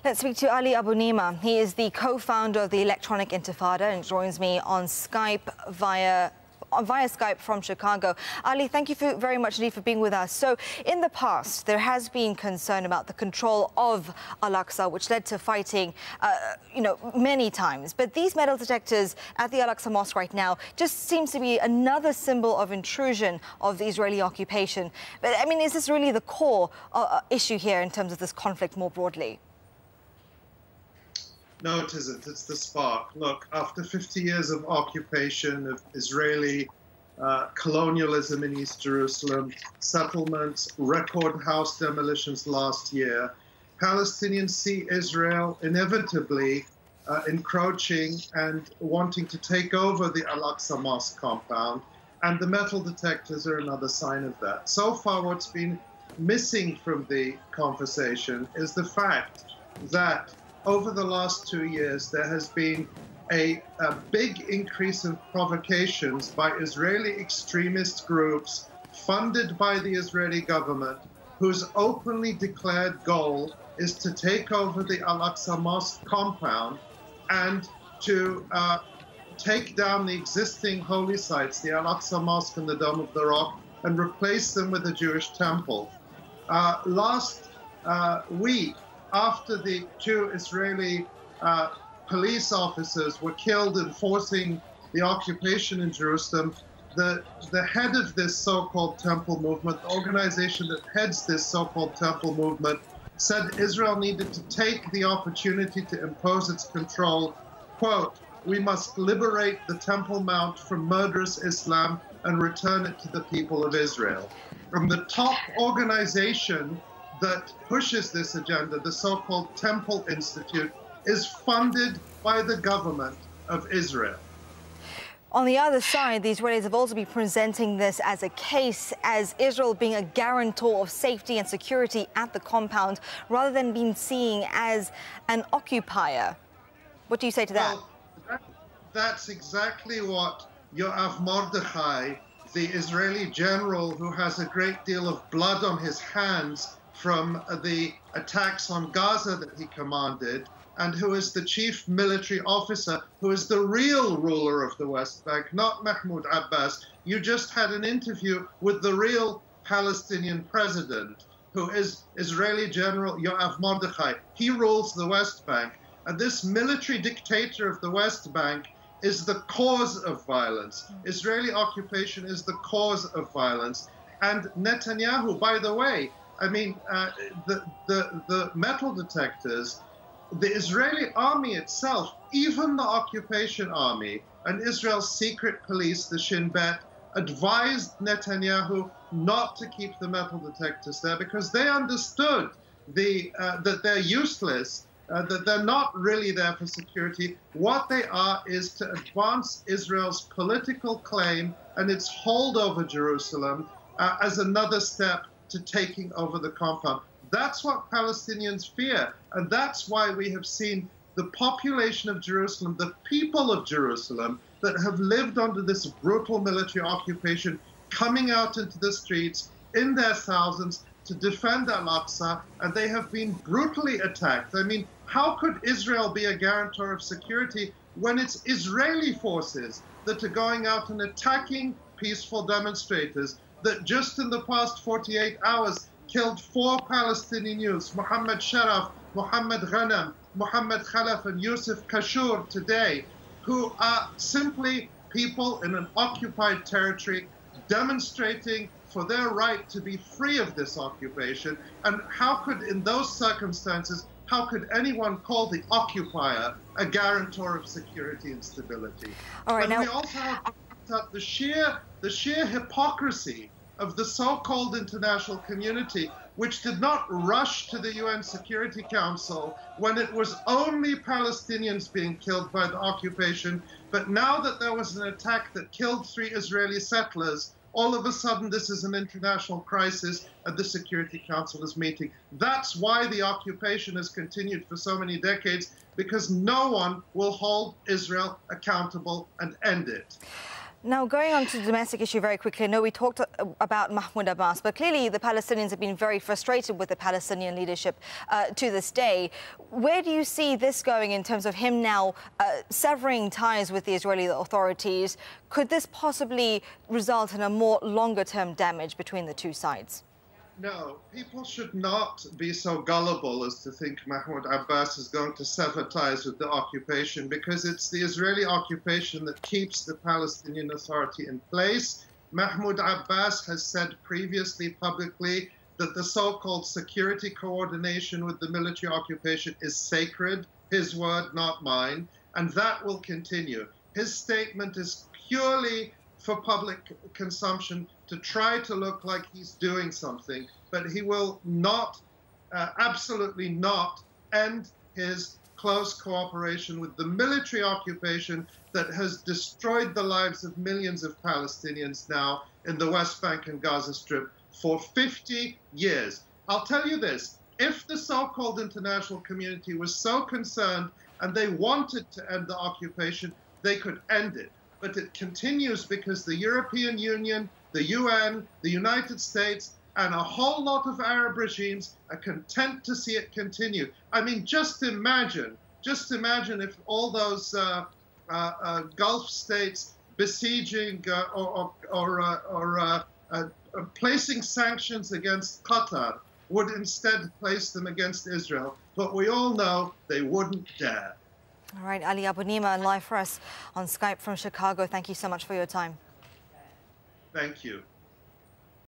Let's speak to Ali Abunimah. He is the co-founder of the Electronic Intifada and joins me on Skype via Skype from Chicago. Ali, thank you very much indeed for being with us. So, in the past, there has been concern about the control of Al-Aqsa, which led to fighting, many times. But these metal detectors at the Al-Aqsa Mosque right now just seems to be another symbol of intrusion of the Israeli occupation. But, I mean, is this really the core issue here in terms of this conflict more broadly? No, it isn't. It's the spark. Look, after 50 years of occupation, of Israeli colonialism in East Jerusalem, settlements, record house demolitions last year, Palestinians see Israel inevitably encroaching and wanting to take over the Al-Aqsa Mosque compound, and the metal detectors are another sign of that. So far, what's been missing from the conversation is the fact that over the last 2 years, there has been a big increase in provocations by Israeli extremist groups funded by the Israeli government, whose openly declared goal is to take over the Al-Aqsa Mosque compound and to take down the existing holy sites, the Al-Aqsa Mosque and the Dome of the Rock, and replace them with a Jewish temple. Last week, after the 2 Israeli police officers were killed enforcing the occupation in Jerusalem, the head of this so-called temple movement, the organization that heads this so-called temple movement, said Israel needed to take the opportunity to impose its control. Quote, "We must liberate the Temple Mount from murderous Islam and return it to the people of Israel." From the top organization that pushes this agenda, the so-called Temple Institute, is funded by the government of Israel. On the other side, the Israelis have also been presenting this as a case as Israel being a guarantor of safety and security at the compound, rather than being seen as an occupier. What do you say to that? Well, that's exactly what Yoav Mordechai, the Israeli general who has a great deal of blood on his hands from the attacks on Gaza that he commanded, and who is the chief military officer, who is the real ruler of the West Bank, not Mahmoud Abbas. You just had an interview with the real Palestinian president, who is Israeli General Yoav Mordechai. He rules the West Bank, and this military dictator of the West Bank is the cause of violence. Israeli occupation is the cause of violence. And Netanyahu, by the way, I mean, the metal detectors, the Israeli army itself, even the occupation army and Israel's secret police, the Shin Bet, advised Netanyahu not to keep the metal detectors there because they understood that they're useless, that they're not really there for security. What they are is to advance Israel's political claim and its hold over Jerusalem as another step to taking over the compound. That's what Palestinians fear, and that's why we have seen the population of Jerusalem, the people of Jerusalem that have lived under this brutal military occupation, coming out into the streets in their thousands to defend Al-Aqsa, and they have been brutally attacked. I mean, how could Israel be a guarantor of security when it's Israeli forces that are going out and attacking peaceful demonstrators, that just in the past 48 hours killed 4 Palestinian youths, Mohammed Sharaf, Mohammed Ghanam, Mohammed Khalaf, and Yusuf Kashur today, who are simply people in an occupied territory demonstrating for their right to be free of this occupation. And how could, in those circumstances, how could anyone call the occupier a guarantor of security and stability? All right, and we also have the sheer hypocrisy of the so-called international community, which did not rush to the UN Security Council when it was only Palestinians being killed by the occupation. But now that there was an attack that killed 3 Israeli settlers, all of a sudden this is an international crisis and the Security Council is meeting. That's why the occupation has continued for so many decades, because no one will hold Israel accountable and end it. Now, going on to the domestic issue very quickly, I know we talked about Mahmoud Abbas, but clearly the Palestinians have been very frustrated with the Palestinian leadership to this day. Where do you see this going in terms of him now severing ties with the Israeli authorities? Could this possibly result in a more longer-term damage between the two sides? No, people should not be so gullible as to think Mahmoud Abbas is going to sever ties with the occupation, because it's the Israeli occupation that keeps the Palestinian Authority in place. Mahmoud Abbas has said previously publicly that the so-called security coordination with the military occupation is sacred, his word, not mine, and that will continue. His statement is purely for public consumption to try to look like he's doing something, but he will not, absolutely not, end his close cooperation with the military occupation that has destroyed the lives of millions of Palestinians now in the West Bank and Gaza Strip for 50 years. I'll tell you this, if the so-called international community was so concerned and they wanted to end the occupation, they could end it. But it continues because the European Union, the UN, the United States, and a whole lot of Arab regimes are content to see it continue. I mean, just imagine if all those Gulf states besieging or placing sanctions against Qatar would instead place them against Israel. But we all know they wouldn't dare. All right, Ali Abunimah, live for us on Skype from Chicago. Thank you so much for your time. Thank you.